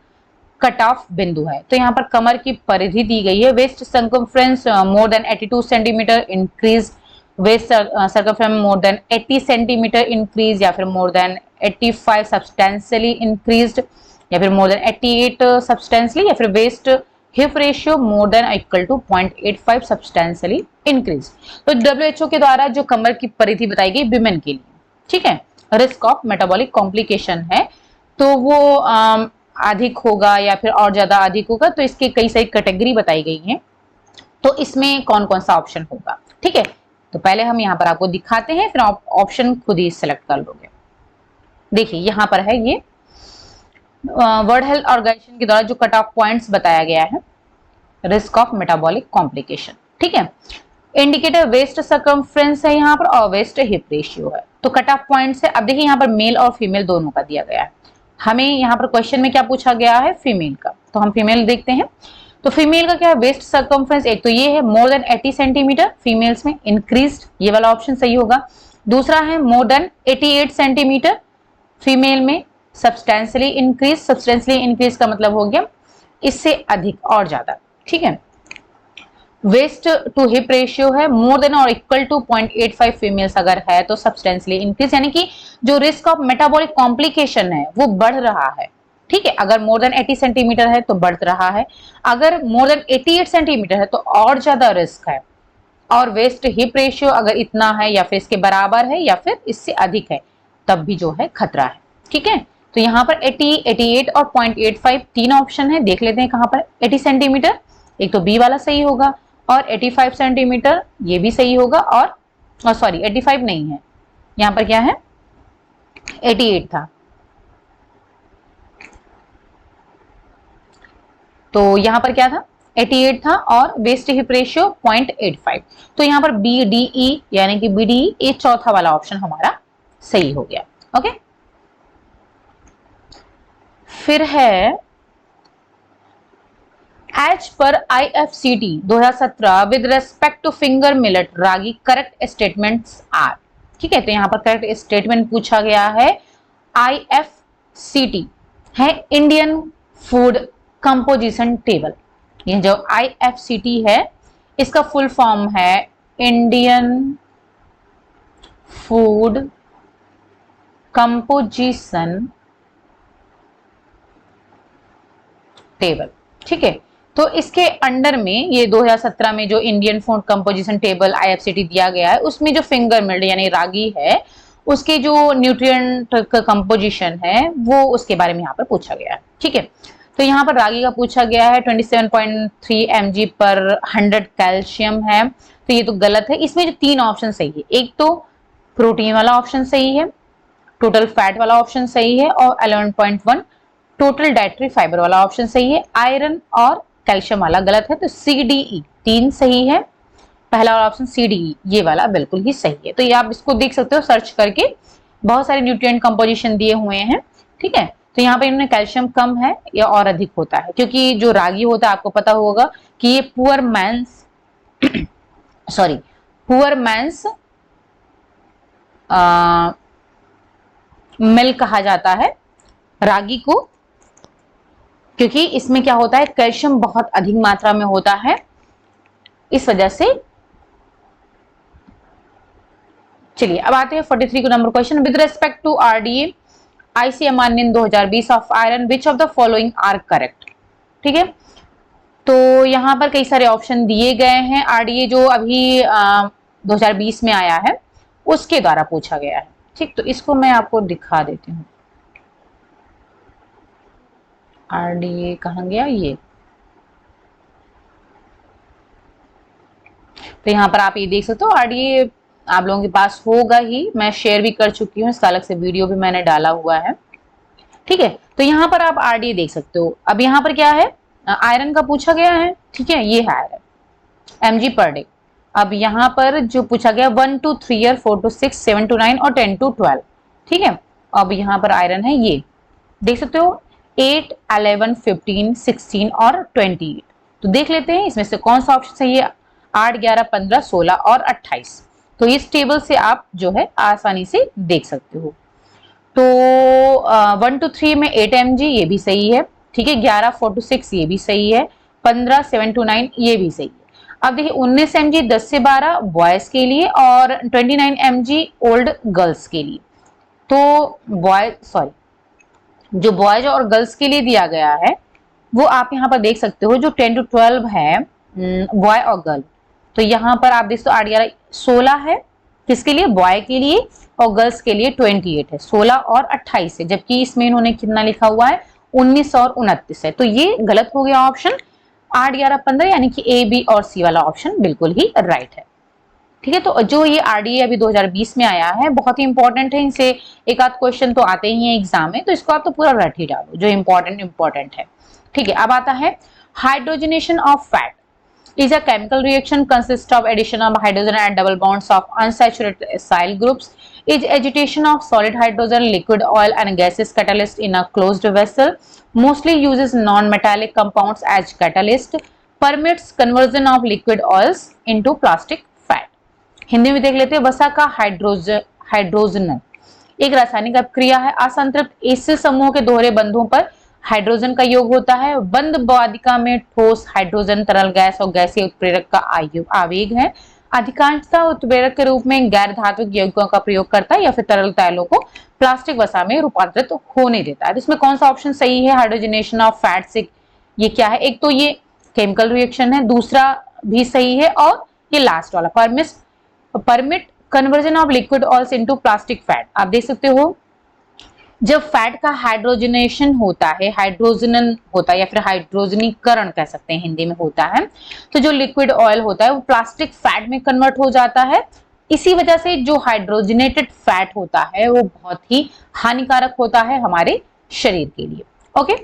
[SPEAKER 1] कट ऑफ बिंदु है। तो यहाँ पर कमर की परिधि दी गई है, waist circumference more than 82 centimetre increase, waist circumference more than 80 centimetre increase या फिर मोर देन 85 सब्सटेंशियली इंक्रीज्ड या फिर मोर देन 88 सब्सटेंशियली या फिर waist hip ratio more than equal to 0.85 substantially increase. तो WHO के द्वारा जो कमर की परिधि बताई गई विमेन के लिए, ठीक है, रिस्क ऑफ मेटाबॉलिक कॉम्प्लिकेशन है, तो वो अधिक होगा या फिर और ज्यादा अधिक होगा, तो इसके कई सारी कैटेगरी बताई गई हैं। तो इसमें कौन कौन सा ऑप्शन होगा, ठीक है। तो पहले हम यहाँ पर आपको दिखाते हैं, फिर आप ऑप्शन खुद ही सिलेक्ट कर लोगे। देखिए यहाँ पर है ये वर्ल्ड हेल्थ ऑर्गेनाइजेशन के द्वारा जो कट ऑफ पॉइंट्स बताया गया है रिस्क ऑफ मेटाबॉलिक कॉम्प्लिकेशन, ठीक है। इंडिकेटर वेस्ट सर्कमफ्रेंस है यहाँ पर और वेस्ट हिप रेशियो है। तो कट ऑफ पॉइंट्स है। अब देखिए यहाँ पर मेल और फीमेल दोनों का दिया गया है। हमें यहाँ पर क्वेश्चन में क्या पूछा गया है? फीमेल का। तो हम फीमेल देखते हैं। तो फीमेल का क्या है? वेस्ट सर्कमफ्रेंस एक तो ये है मोर देन 80 सेंटीमीटर फीमेल्स में इंक्रीज्ड, ये वाला ऑप्शन सही होगा। दूसरा है मोर देन 88 सेंटीमीटर फीमेल में सब्सटेंशियली इंक्रीज। सब्सटेंशियली इंक्रीज का मतलब हो गया इससे अधिक और ज्यादा, ठीक है। वेस्ट टू हिप रेशियो है मोर देन और इक्वल टू 0.85 फीमेल्स अगर है तो सब्सटेंशियली इंक्रीज, यानी कि जो रिस्क ऑफ मेटाबॉलिक कॉम्प्लिकेशन है वो बढ़ रहा है, ठीक है। अगर मोर देन 80 सेंटीमीटर है तो बढ़ रहा है, अगर मोर देन 88 सेंटीमीटर है तो और ज्यादा रिस्क है, और वेस्ट हिप रेशियो अगर इतना है या फिर इसके बराबर है या फिर इससे अधिक है तब भी जो है खतरा है, ठीक है। तो यहाँ पर 80, 88 और 0.85 तीन ऑप्शन है, देख लेते हैं कहाँ पर। 80 सेंटीमीटर एक तो बी वाला सही होगा, और 85 सेंटीमीटर ये भी सही होगा, और सॉरी 85 नहीं है, यहाँ पर क्या है 88 था। तो यहाँ पर क्या था 88 था और वेस्ट हीप रेशियो 0.85। तो यहाँ पर BDE यानी कि BDE ये चौथा वाला ऑप्शन हमारा सही हो गया। ओके, फिर है एज पर IFCT 2017 with respect to finger millet ragi correct statements are. ठीक है, तो यहाँ पर करेक्ट स्टेटमेंट पूछा गया है। IFCT है इंडियन फूड कंपोजिशन टेबल। ये जो IFCT है इसका फुल फॉर्म है इंडियन फूड कंपोजिशन टेबल। ठीक है, तो इसके अंडर में ये 2017 में जो Indian food composition table IFCT दिया गया है उसमें जो फिंगर मिल्ड यानी रागी है उसके जो न्यूट्रिएंट का कंपोजिशन है वो उसके बारे में यहाँ पर पूछा गया है। ठीक है, तो यहाँ पर रागी का पूछा गया है 27.3 mg पर 100 कैल्शियम है, तो ये तो गलत है। इसमें जो 3 ऑप्शन सही है, एक तो प्रोटीन वाला ऑप्शन सही है, टोटल फैट वाला ऑप्शन सही है और 11.1 टोटल डाइटरी फाइबर वाला ऑप्शन सही है। आयरन और कैल्शियम वाला गलत है, तो CDE 3 सही है। पहला वाला ऑप्शन CDE ये वाला बिल्कुल ही सही है। तो ये आप इसको देख सकते हो सर्च करके, बहुत सारे न्यूट्रिएंट कंपोजिशन दिए हुए हैं। ठीक है, तो यहाँ पे इन्होंने कैल्शियम कम है या और अधिक होता है, क्योंकि जो रागी होता है आपको पता होगा कि ये पुअर मैंस मिल्क कहा जाता है रागी को, क्योंकि इसमें क्या होता है कैल्शियम बहुत अधिक मात्रा में होता है, इस वजह से। चलिए अब आते हैं 43 को number question. With respect to RDA ICMR NIN 2020 of iron which of the following are correct. ठीक है, तो यहाँ पर कई सारे ऑप्शन दिए गए हैं। RDA जो अभी 2020 में आया है उसके द्वारा पूछा गया है। ठीक, तो इसको मैं आपको दिखा देती हूँ। RDA कहाँ गया ये, तो यहाँ पर आप ये देख सकते हो RDA आप लोगों के पास होगा ही, मैं शेयर भी कर चुकी हूँ, इसका अलग से वीडियो भी मैंने डाला हुआ है। ठीक है, तो यहाँ पर आप RDA देख सकते हो। अब यहाँ पर क्या है, आयरन का पूछा गया है। ठीक है, ये है आयरन mg पर डे। अब यहाँ पर जो पूछा गया 1 to 3 ईयर, 4 to 6, 7 to 9 और 10 to 12। ठीक है, अब यहाँ पर आयरन है, ये देख सकते हो 8, 11, 15, 16 और 28। तो देख लेते हैं इसमें से कौन सा ऑप्शन सही है। 8, 11, 15, 16 और 28। तो इस टेबल से आप जो है आसानी से देख सकते हो। तो 1 to 3 में 8 mg ये भी सही है। ठीक है, 11, 4 to 6 ये भी सही है, 15, 7 to 9 ये भी सही है। अब देखिए 19 mg 10 से 12 बॉयज के लिए और 29 mg ओल्ड गर्ल्स के लिए। तो जो बॉयज और गर्ल्स के लिए दिया गया है वो आप यहाँ पर देख सकते हो, जो 10 to 12 है बॉय और गर्ल। तो यहाँ पर आप देख सकते हो 8, 11, 16 है किसके लिए, बॉय के लिए, और गर्ल्स के लिए 28 है। 16 और 28 है, जबकि इसमें इन्होंने कितना लिखा हुआ है 19 और 29 है। तो ये गलत हो गया ऑप्शन। 8, 11, 15 यानी कि A, B और C वाला ऑप्शन बिल्कुल ही राइट है। ठीक है, तो जो ये RDA अभी 2020 में आया है बहुत ही इंपॉर्टेंट है, इनसे एक आध क्वेश्चन तो आते ही हैं एग्जाम में, तो इसको आप तो पूरा रट ही डालो जो इंपॉर्टेंट है। ठीक है, अब आता है hydrogenation of fat is a chemical reaction consists of addition of hydrogen and double bonds of unsaturated acyl groups, is agitation of solid hydrogen, liquid oil and gases catalyst in a closed vessel, mostly uses non-metallic compounds as catalyst, permits conversion of liquid oils into plastic fat। Hindi में देख लेते हैं। वसा का hydrogen एक रासायनिक अपक्रिया है। असंतृप्त acid समूह के दोहरे बंधों पर हाइड्रोजन का योग होता है। बंद वादिका में ठोस हाइड्रोजन तरल गैस और गैसीय उत्प्रेरक का आवेग है। अधिकांशतः उत्प्रेरक के रूप में गैर धात्विक यौगिकों का प्रयोग करता है या फिर तरल तैलों को प्लास्टिक वसा में रूपांतरित होने देता है। तो इसमें कौन सा ऑप्शन सही है हाइड्रोजनेशन ऑफ फैट से, ये क्या है, एक तो ये केमिकल रिएक्शन है, दूसरा भी सही है और ये लास्ट वाला permit conversion of liquid oils into plastic fat. आप देख सकते हो जब फैट का हाइड्रोजनेशन होता है, हाइड्रोजनन होता है या फिर हाइड्रोजनीकरण कह सकते हैं हिंदी में होता है, तो जो लिक्विड ऑयल होता है वो प्लास्टिक फैट में कन्वर्ट हो जाता है। इसी वजह से जो हाइड्रोजनेटेड फैट होता है वो बहुत ही हानिकारक होता है हमारे शरीर के लिए। ओके,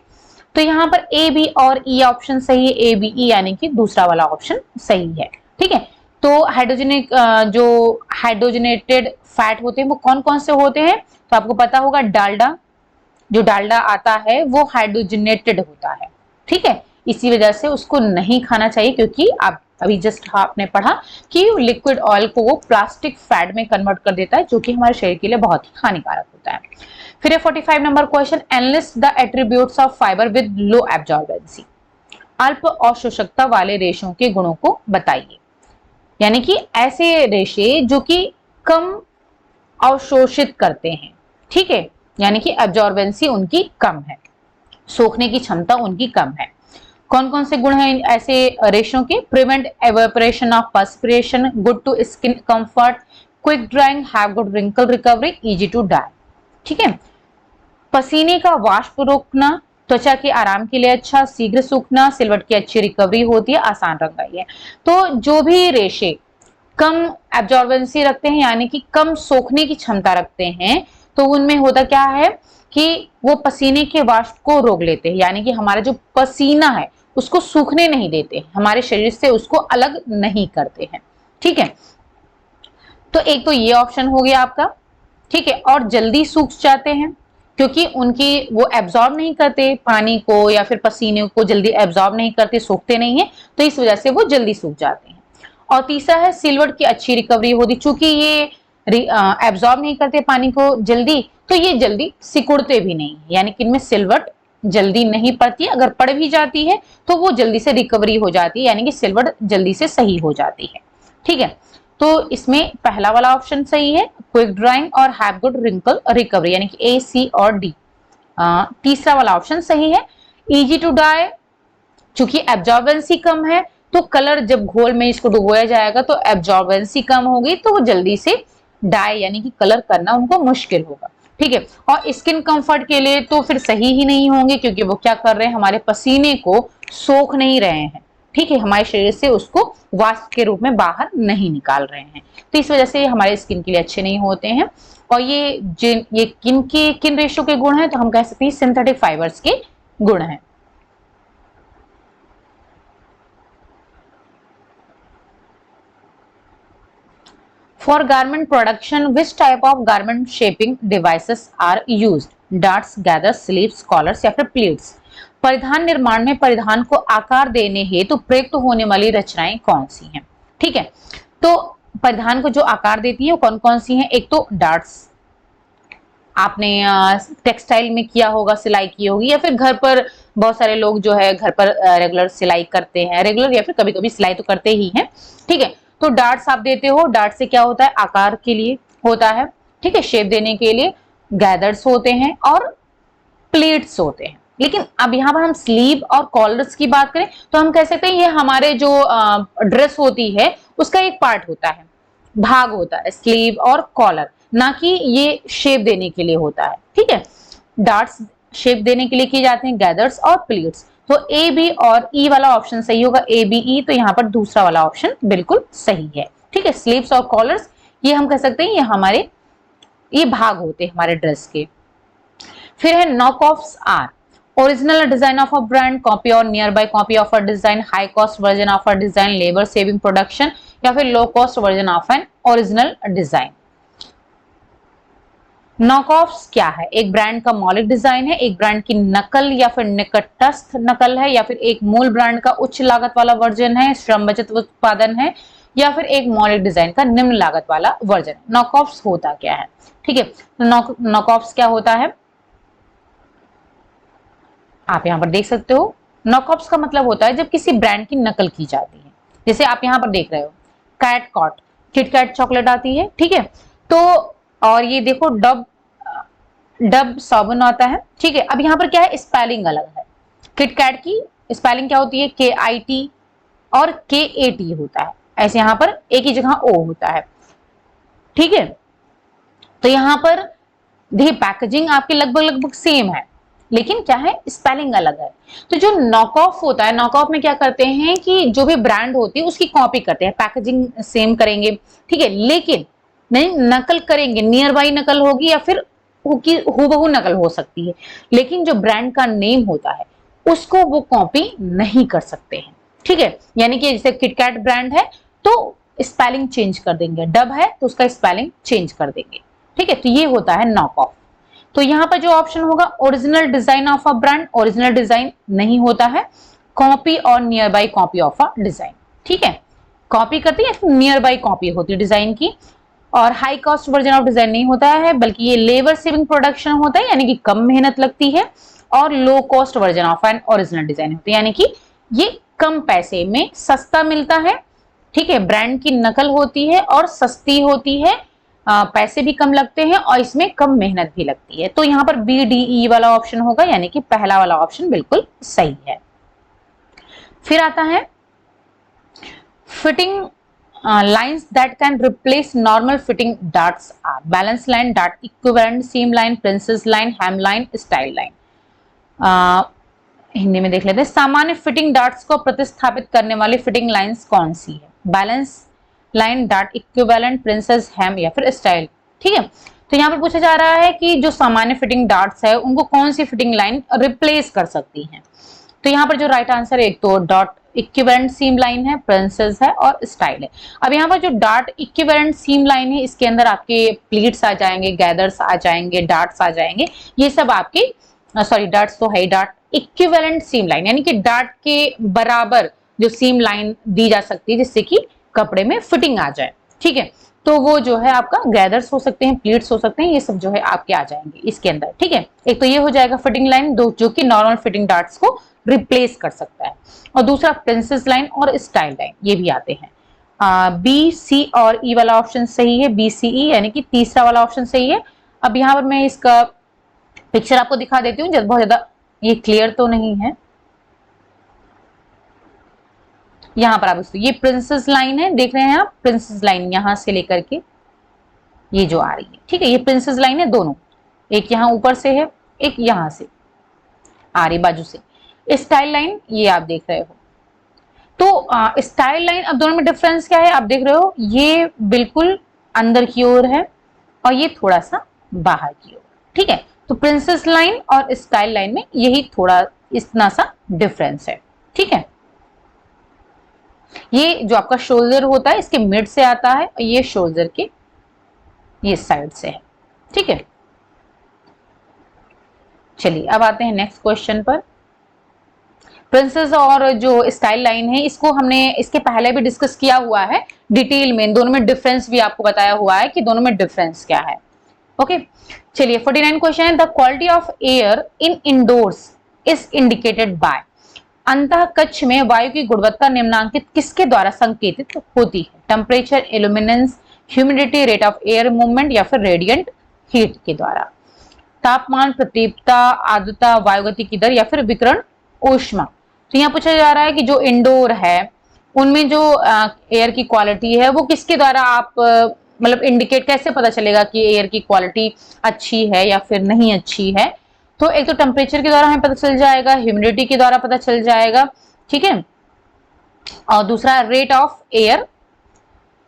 [SPEAKER 1] तो यहाँ पर ए बी और ई ऑप्शन सही है, ए बी ई यानी कि दूसरा वाला ऑप्शन सही है। ठीक है, तो हाइड्रोजनिक जो हाइड्रोजनेटेड फैट होते हैं वो कौन कौन से होते हैं, तो आपको पता होगा डालडा, जो डालडा आता है वो हाइड्रोजनेटेड होता है। ठीक है, इसी वजह से उसको नहीं खाना चाहिए, क्योंकि आप अभी जस्ट आपने पढ़ा कि लिक्विड ऑयल को वो प्लास्टिक फैट में कन्वर्ट कर देता है, जो कि हमारे शरीर के लिए बहुत ही हानिकारक होता है। फिर 45 number question, analyst the attributes of fibre with low absorbency, अल्प अवशोषकता वाले रेशों के गुणों को बताइए। यानी कि ऐसे रेशे जो कि कम अवशोषित करते हैं। ठीक है, यानी कि एब्जॉर्बेंसी उनकी कम है, सोखने की क्षमता उनकी कम है। कौन कौन से गुण हैं ऐसे रेशों के, prevent evaporation of perspiration, good to skin comfort, quick drying, have good wrinkle recovery, easy to dye. ठीक है, पसीने का वाष्प रोकना, त्वचा के आराम के लिए अच्छा, शीघ्र सूखना, सिलवट की अच्छी रिकवरी होती है, आसान रंगाई है। तो जो भी रेशे कम एब्जॉर्बेंसी रखते हैं यानी कि कम सोखने की क्षमता रखते हैं, तो उनमें होता क्या है कि वो पसीने के वाष्प को रोक लेते हैं, यानी कि हमारा जो पसीना है उसको सूखने नहीं देते, हमारे शरीर से उसको अलग नहीं करते हैं। ठीक है, तो एक तो ये ऑप्शन हो गया आपका। ठीक है, और जल्दी सूख जाते हैं क्योंकि उनकी वो एब्जॉर्ब नहीं करते पानी को या फिर पसीने को, जल्दी एब्जॉर्ब नहीं करते, सूखते नहीं है, तो इस वजह से वो जल्दी सूख जाते हैं। और तीसरा है सिलवट की अच्छी रिकवरी होती, चूंकि ये एब्जॉर्ब नहीं करते पानी को जल्दी, तो ये जल्दी सिकुड़ते भी नहीं, यानी कि इनमें सिलवट जल्दी नहीं पड़ती, अगर पड़ भी जाती है तो वो जल्दी से रिकवरी हो जाती है, यानी कि सिलवट जल्दी से सही हो जाती है। ठीक है, तो इसमें पहला वाला ऑप्शन सही है, क्विक ड्राइंग और हैव गुड रिंकल रिकवरी, यानी कि ए, सी और डी। तीसरा वाला ऑप्शन सही है, इजी टू डाई, चूंकि एब्जॉर्बेंसी कम है, तो कलर जब घोल में इसको डुबोया जाएगा तो एब्जॉर्बेंसी कम होगी, तो वो जल्दी से डाई यानी कि कलर करना उनको मुश्किल होगा। ठीक है, और स्किन कंफर्ट के लिए तो फिर सही ही नहीं होंगे, क्योंकि वो क्या कर रहे हैं, हमारे पसीने को सोख नहीं रहे हैं। ठीक है, हमारे शरीर से उसको वाष्प के रूप में बाहर नहीं निकाल रहे हैं, तो इस वजह से हमारे स्किन के लिए अच्छे नहीं होते हैं। और ये किन रेशो के गुण हैं, तो हम कह सकते हैं सिंथेटिक फाइबर्स के गुण हैं। For garment production, which type of garment shaping devices are used? Darts, gathers, sleeves, collars या फिर pleats? परिधान निर्माण में परिधान को आकार देने हेतु प्रयुक्त होने वाली रचनाएं कौन सी हैं? ठीक है, तो परिधान को जो आकार देती है वो कौन कौन सी हैं? एक तो डार्ट्स, आपने टेक्सटाइल में किया होगा, सिलाई की होगी, या फिर घर पर बहुत सारे लोग जो है घर पर रेगुलर सिलाई करते हैं, रेगुलर या फिर कभी कभी सिलाई तो करते ही हैं। ठीक है, तो डार्ट्स आप देते हो, डार्ट से क्या होता है, आकार के लिए होता है। ठीक है, शेप देने के लिए। गैदर्स होते हैं और प्लेट्स होते हैं। लेकिन अब यहाँ पर हम स्लीव और कॉलर्स की बात करें तो हम कह सकते हैं ये हमारे जो ड्रेस होती है उसका एक पार्ट होता है, भाग होता है स्लीव और कॉलर, ना कि ये शेप देने के लिए होता है। ठीक है, डार्ट्स शेप देने के लिए किए जाते हैं, गैदर्स और प्लीट्स। तो ए बी और ई वाला ऑप्शन सही होगा, ए बी ई, तो यहाँ पर दूसरा वाला ऑप्शन बिल्कुल सही है। ठीक है, स्लीव्स और कॉलर्स ये हम कह सकते हैं ये भाग होते हैं हमारे ड्रेस के। फिर है knock offs are original design of a brand, copy और near by copy of a design, high cost version of a design, labour saving production, या फिर low cost version of an original design. Knock offs क्या है, एक brand का मौलिक design है, एक ब्रांड की नकल या फिर निकटस्थ नकल है, या फिर एक मूल ब्रांड का उच्च लागत वाला वर्जन है, श्रम बचत उत्पादन है, या फिर एक मौलिक डिजाइन का निम्न लागत वाला वर्जन। नॉक ऑफ्स होता क्या है? ठीक है, तो नॉक ऑफ्स क्या होता है आप यहाँ पर देख सकते हो। नॉक ऑफ्स का मतलब होता है जब किसी ब्रांड की नकल की जाती है, जैसे आप यहाँ पर देख रहे हो कैट कॉट, किटकैट चॉकलेट आती है। ठीक है, तो और ये देखो डब साबुन आता है। ठीक है, अब यहाँ पर क्या है, स्पेलिंग अलग है। किटकैट की स्पेलिंग क्या होती है, KIT और KAT होता है, ऐसे यहाँ पर एक ही जगह O होता है। ठीक है, तो यहाँ पर देखिए पैकेजिंग आपकी लगभग सेम है, लेकिन क्या है, स्पेलिंग अलग है। तो जो नॉक ऑफ होता है, नॉक ऑफ में क्या करते हैं कि जो भी ब्रांड होती है उसकी कॉपी करते हैं, पैकेजिंग सेम करेंगे। ठीक है, लेकिन नहीं नकल करेंगे, नियर बाई नकल होगी या फिर हूबहू नकल हो सकती है, लेकिन जो ब्रांड का नेम होता है उसको वो कॉपी नहीं कर सकते हैं। ठीक है, यानी कि जैसे किटकैट ब्रांड है तो स्पेलिंग चेंज कर देंगे, डब है तो उसका स्पेलिंग चेंज कर देंगे। ठीक है, तो ये होता है नॉक ऑफ। तो यहाँ पर जो ऑप्शन होगा original design of a brand, original design नहीं होता है, कॉपी और near by copy of a design. ठीक है, कॉपी करती है, नियर बाई कॉपी होती है डिजाइन की। और high cost version of design नहीं होता है, बल्कि ये लेबर सेविंग प्रोडक्शन होता है, यानी कि कम मेहनत लगती है। और लो cost version of an original design होती है, यानी कि ये कम पैसे में सस्ता मिलता है। ठीक है, ब्रांड की नकल होती है और सस्ती होती है, पैसे भी कम लगते हैं और इसमें कम मेहनत भी लगती है। तो यहाँ पर BDE वाला ऑप्शन होगा, यानी कि पहला वाला ऑप्शन बिल्कुल सही है। फिर आता है fitting lines that can replace normal fitting darts are balance line, dart equivalent, seam line, princess line, hem line, style line। Hindi में देख लेते हैं। सामान्य फिटिंग डार्ट्स को प्रतिस्थापित करने वाली फिटिंग लाइंस कौन सी है? Balance line, dart equivalent, princess, hem या फिर स्टाइल। ठीक है, तो यहाँ पर पूछा जा रहा है कि जो सामान्य फिटिंग डार्ट्स है उनको कौन सी फिटिंग लाइन रिप्लेस कर सकती है। तो यहाँ पर जो राइट आंसर है एक तो डॉट इक्विवेलेंट सीम लाइन है, प्रिंसेस है और स्टाइल है। अब यहाँ पर जो डार्ट इक्विवेलेंट सीम लाइन है इसके अंदर आपके प्लीट्स आ जाएंगे, गैदर्स आ जाएंगे, डार्ट्स आ जाएंगे, ये सब आपके सॉरी डार्ट्स तो है, डार्ट इक्विवेलेंट सीम लाइन यानी कि डार्ट के बराबर जो सीम लाइन दी जा सकती है जिससे कि कपड़े में फिटिंग आ जाए। ठीक है, तो वो जो है आपका गैदर्स हो सकते हैं, प्लीट्स हो सकते हैं, ये सब जो है आपके आ जाएंगे इसके अंदर। ठीक है, एक तो ये हो जाएगा फिटिंग लाइन दो जो कि नॉर्मल फिटिंग डार्ट्स को रिप्लेस कर सकता है, और दूसरा प्रिंसेस लाइन और स्टाइल लाइन ये भी आते हैं। बी, सी और ई वाला ऑप्शन सही है, BCE यानी कि तीसरा वाला ऑप्शन सही है। अब यहाँ पर मैं इसका पिक्चर आपको दिखा देती हूँ, बहुत ज्यादा ये क्लियर तो नहीं है। यहाँ पर आप ये प्रिंसेस लाइन है, देख रहे हैं आप, प्रिंसेस लाइन यहां से लेकर के ये जो आ रही है। ठीक है, ये प्रिंसेस लाइन है दोनों, एक यहाँ ऊपर से है, एक यहां से आ रही बाजू से। स्टाइल लाइन ये आप देख रहे हो, तो स्टाइल लाइन, अब दोनों में डिफरेंस क्या है आप देख रहे हो, ये बिल्कुल अंदर की ओर है और ये थोड़ा सा बाहर की ओर। ठीक है, तो प्रिंसेस लाइन और स्टाइल लाइन में यही थोड़ा इतना सा डिफरेंस है। ठीक है, ये जो आपका शोल्डर होता है इसके मिड से आता है और ये शोल्डर के ये साइड से है। ठीक है, चलिए अब आते हैं नेक्स्ट क्वेश्चन पर। प्रिंसेस और जो स्टाइल लाइन है इसको हमने इसके पहले भी डिस्कस किया हुआ है डिटेल में, दोनों में डिफरेंस भी आपको बताया हुआ है कि दोनों में डिफरेंस क्या है। ओके, चलिए 49 क्वेश्चन है, the quality of air in indoors is indicated by. अंतः कक्ष में वायु की गुणवत्ता निम्नांकित किसके द्वारा संकेतित होती है? Temperature, illuminance, humidity, rate of air movement या फिर रेडिएंट हीट के द्वारा। तापमान, प्रतीपता, आर्द्रता, वायुगति की दर या फिर विकिरण ऊष्मा। तो यहाँ पूछा जा रहा है कि जो इंडोर है उनमें जो एयर की क्वालिटी है वो किसके द्वारा आप मतलब इंडिकेट, कैसे पता चलेगा कि एयर की क्वालिटी अच्छी है या फिर नहीं अच्छी है? तो एक तो टेम्परेचर के द्वारा हमें पता चल जाएगा, ह्यूमिडिटी के द्वारा पता चल जाएगा। ठीक है, और दूसरा रेट ऑफ एयर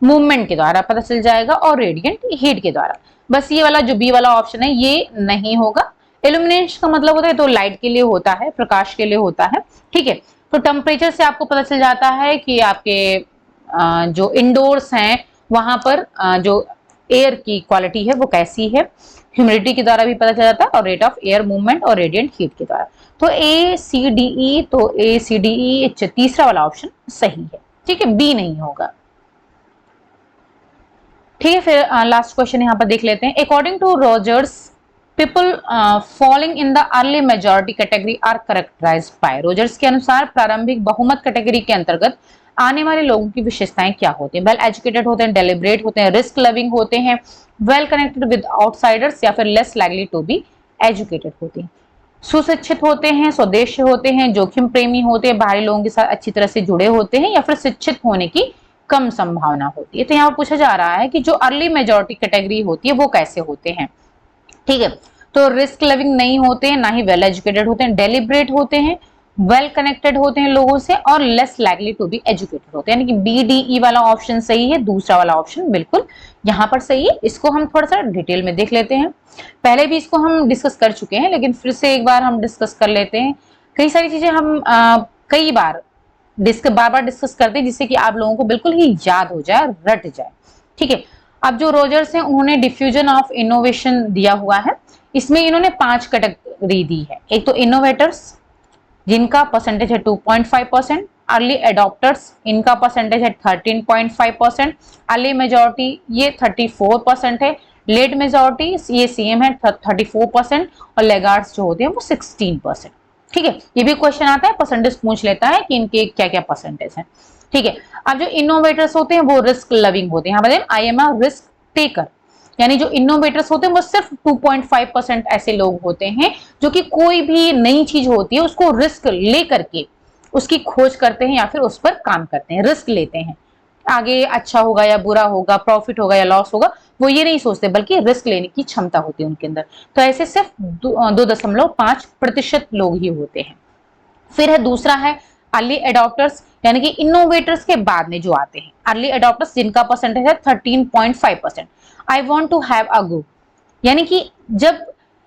[SPEAKER 1] मूवमेंट के द्वारा पता चल जाएगा और रेडिएंट हीट के द्वारा। बस ये वाला जो बी वाला ऑप्शन है ये नहीं होगा। इल्यूमिनेशन का मतलब होता है तो लाइट के लिए होता है, प्रकाश के लिए होता है। ठीक है, तो टेम्परेचर से आपको पता चल जाता है कि आपके जो इंडोर्स हैं वहां पर जो एयर की क्वालिटी है वो कैसी है। ह्यूमिडिटी के द्वारा भी पता चल जाता है और रेट ऑफ एयर मूवमेंट और रेडिएंट हीट के द्वारा। तो ACDE, तो ACDE तीसरा वाला ऑप्शन सही है। ठीक है, बी नहीं होगा। ठीक है, फिर लास्ट क्वेश्चन यहाँ पर देख लेते हैं। According to Rogers, people falling in the early majority category are characterised by. Rogers के अनुसार प्रारंभिक बहुमत कैटेगरी के अंतर्गत आने वाले लोगों की विशेषताएं क्या होती हैं? वेल एजुकेटेड होते हैं, डेलिब्रेट होते हैं, रिस्क लविंग होते हैं, वेल कनेक्टेड विद आउटसाइडर्स या फिर less likely to be educated होते हैं। सुशिक्षित होते हैं, स्वदेशी होते हैं, जोखिम प्रेमी होते हैं, बाहरी लोगों के साथ अच्छी तरह से जुड़े होते हैं या फिर शिक्षित होने की कम संभावना होती है। तो यहाँ पूछा जा रहा है कि जो अर्ली मेजॉरिटी कैटेगरी होती है वो कैसे होते हैं। ठीक है, तो रिस्क लविंग नहीं होते हैं, ना ही वेल एजुकेटेड होते हैं, डेलिब्रेट होते हैं, वेल कनेक्टेड होते हैं लोगों से और less likely to be educated होते हैं। यानी कि BDE वाला ऑप्शन सही है, दूसरा वाला ऑप्शन बिल्कुल यहाँ पर सही है। इसको हम थोड़ा सा डिटेल में देख लेते हैं, पहले भी इसको हम डिस्कस कर चुके हैं लेकिन फिर से एक बार हम डिस्कस कर लेते हैं। कई सारी चीजें हम कई बार बार बार डिस्कस करते हैं जिससे कि आप लोगों को बिल्कुल ही याद हो जाए, रट जाए। ठीक है, अब जो रोजर्स हैं उन्होंने डिफ्यूजन ऑफ इनोवेशन दिया हुआ है। इसमें इन्होंने 5 कैटेगरी दी है। एक तो इनोवेटर्स जिनका परसेंटेज है 2.5%, अर्ली एडॉप्टर्स इनका परसेंटेज है 13.5%, अर्ली मेजोरिटी ये 34% है, लेट मेजोरिटी ये सेम है 34% और लेगार्ड्स जो होते हैं वो 16%। ठीक है, ये भी क्वेश्चन आता है, परसेंटेज पूछ लेता है कि इनके क्या क्या परसेंटेज है। ठीक है, अब जो इनोवेटर्स होते हैं वो रिस्क लविंग होते हैं। यहाँ बताइए I am a risk taker, यानी जो इनोवेटर्स होते हैं वो सिर्फ 2.5% ऐसे लोग होते हैं जो कि कोई भी नई चीज होती है उसको रिस्क ले करके उसकी खोज करते हैं या फिर उस पर काम करते हैं, रिस्क लेते हैं। आगे अच्छा होगा या बुरा होगा, प्रॉफिट होगा या लॉस होगा, वो ये नहीं सोचते, बल्कि रिस्क लेने की क्षमता होती है उनके अंदर। तो ऐसे सिर्फ 2.5% लोग ही होते हैं। फिर है दूसरा है अर्ली एडॉप्टर्स, यानी कि इनोवेटर्स के बाद में जो आते हैं अर्ली एडॉप्टर्स जिनका परसेंटेज है 13.5%। I want to have a go, यानी कि जब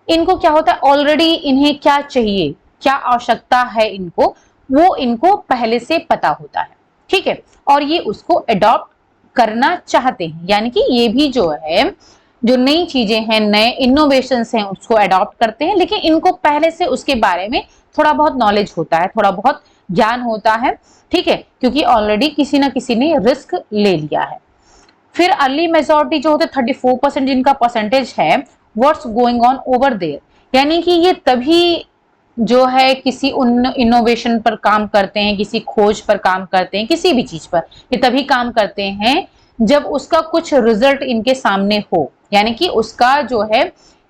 [SPEAKER 1] इनको क्या होता है, ऑलरेडी इन्हें क्या चाहिए, क्या आवश्यकता है इनको, वो इनको पहले से पता होता है। ठीक है, और ये उसको अडॉप्ट करना चाहते हैं, यानी कि ये भी जो है जो नई चीजें हैं, नए इनोवेशंस हैं, उसको अडॉप्ट करते हैं, लेकिन इनको पहले से उसके बारे में थोड़ा बहुत नॉलेज होता है, थोड़ा बहुत ज्ञान होता है। ठीक है, क्योंकि ऑलरेडी किसी ना किसी ने रिस्क ले लिया है। फिर अर्ली मेजोरिटी जो होते 34% जिनका परसेंटेज है, what's going on over there, यानी कि ये तभी जो है किसी इनोवेशन पर काम करते हैं, किसी खोज पर काम करते हैं, किसी भी चीज पर ये तभी काम करते हैं जब उसका कुछ रिजल्ट इनके सामने हो, यानी कि उसका जो है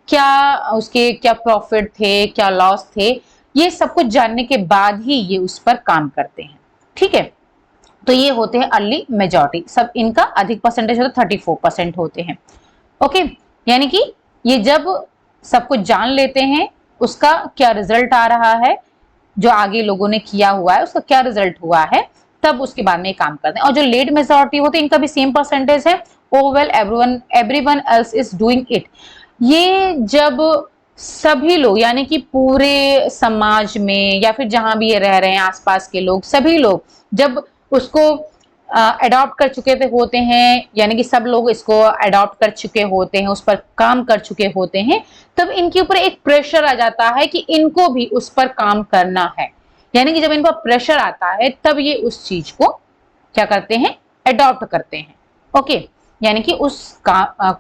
[SPEAKER 1] क्या, उसके क्या प्रॉफिट थे, क्या लॉस थे, ये सब कुछ जानने के बाद ही ये उस पर काम करते हैं। ठीक है, तो ये होते हैं अर्ली मेजॉरिटी, सब इनका अधिक परसेंटेज होता है 34% होते हैं। ओके, यानी कि ये जब सब कुछ जान लेते हैं उसका क्या रिजल्ट आ रहा है, जो आगे लोगों ने किया हुआ है उसका क्या रिजल्ट हुआ है, तब उसके बाद में काम करते हैं। और जो लेट मेजॉरिटी होती है इनका भी सेम परसेंटेज है, oh well everyone else is doing it, ये जब सभी लोग यानी कि पूरे समाज में या फिर जहां भी ये रह रहे हैं आसपास के लोग, सभी लोग जब उसको अडॉप्ट कर चुके होते हैं, यानी कि सब लोग इसको अडॉप्ट कर चुके होते हैं, उस पर काम कर चुके होते हैं, तब इनके ऊपर एक प्रेशर आ जाता है कि इनको भी उस पर काम करना है। यानी कि जब इन पर प्रेशर आता है तब ये उस चीज को क्या करते हैं, अडॉप्ट करते हैं। ओके, यानी कि उस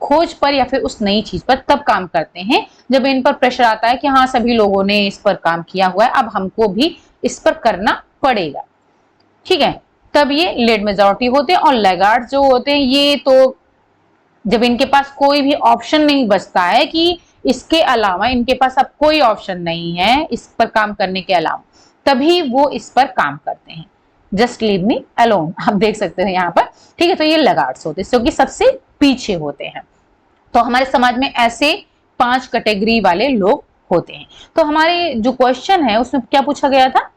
[SPEAKER 1] खोज पर या फिर उस नई चीज पर तब काम करते हैं जब इन पर प्रेशर आता है कि हाँ सभी लोगों ने इस पर काम किया हुआ है, अब हमको भी इस पर करना पड़ेगा। ठीक है, तब ये लेट मेजॉरिटी होते हैं। और लैगार्ड्स जो होते हैं ये तो जब इनके पास कोई भी ऑप्शन नहीं बचता है कि इसके अलावा इनके पास अब कोई ऑप्शन नहीं है इस पर काम करने के अलावा, तभी वो इस पर काम करते हैं। जस्ट लीव मी अलोन, आप देख सकते हो यहाँ पर। ठीक है, तो ये लैगार्ड्स होते हैं जो कि सबसे पीछे होते हैं। तो हमारे समाज में ऐसे 5 कैटेगरी वाले लोग होते हैं। तो हमारे जो क्वेश्चन है उसमें क्या पूछा गया था,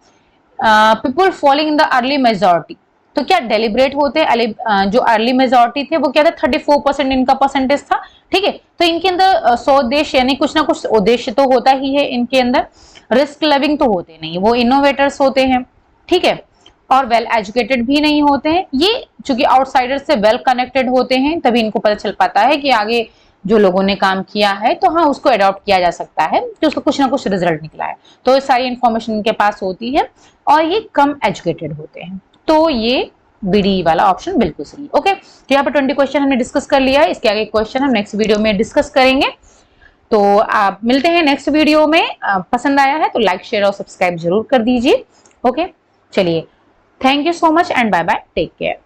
[SPEAKER 1] people following in the early majority, तो क्या डेलिब्रेट होते हैं, जो अर्ली मेजॉरिटी थे वो क्या था 34% इनका परसेंटेज था। ठीक है, तो इनके अंदर स्वउद्देश्य यानी कुछ ना कुछ उद्देश्य तो होता ही है इनके अंदर, रिस्क लविंग तो होते नहीं, वो इनोवेटर्स होते हैं। ठीक है, और वेल एजुकेटेड भी नहीं होते हैं, ये चूंकि आउटसाइडर से वेल कनेक्टेड होते हैं तभी इनको पता चल पाता है कि आगे जो लोगों ने काम किया है तो हाँ उसको अडॉप्ट किया जा सकता है कि उसका कुछ ना कुछ रिजल्ट निकला है, तो ये सारी इंफॉर्मेशन इनके पास होती है। और ये कम एजुकेटेड होते हैं, तो ये बीडी वाला ऑप्शन बिल्कुल सही। ओके, तो यहाँ पर 20 क्वेश्चन हमने डिस्कस कर लिया है, इसके आगे क्वेश्चन हम नेक्स्ट वीडियो में डिस्कस करेंगे। तो आप मिलते हैं नेक्स्ट वीडियो में। पसंद आया है तो लाइक शेयर और सब्सक्राइब जरूर कर दीजिए। ओके, चलिए, thank you so much and bye bye, take care.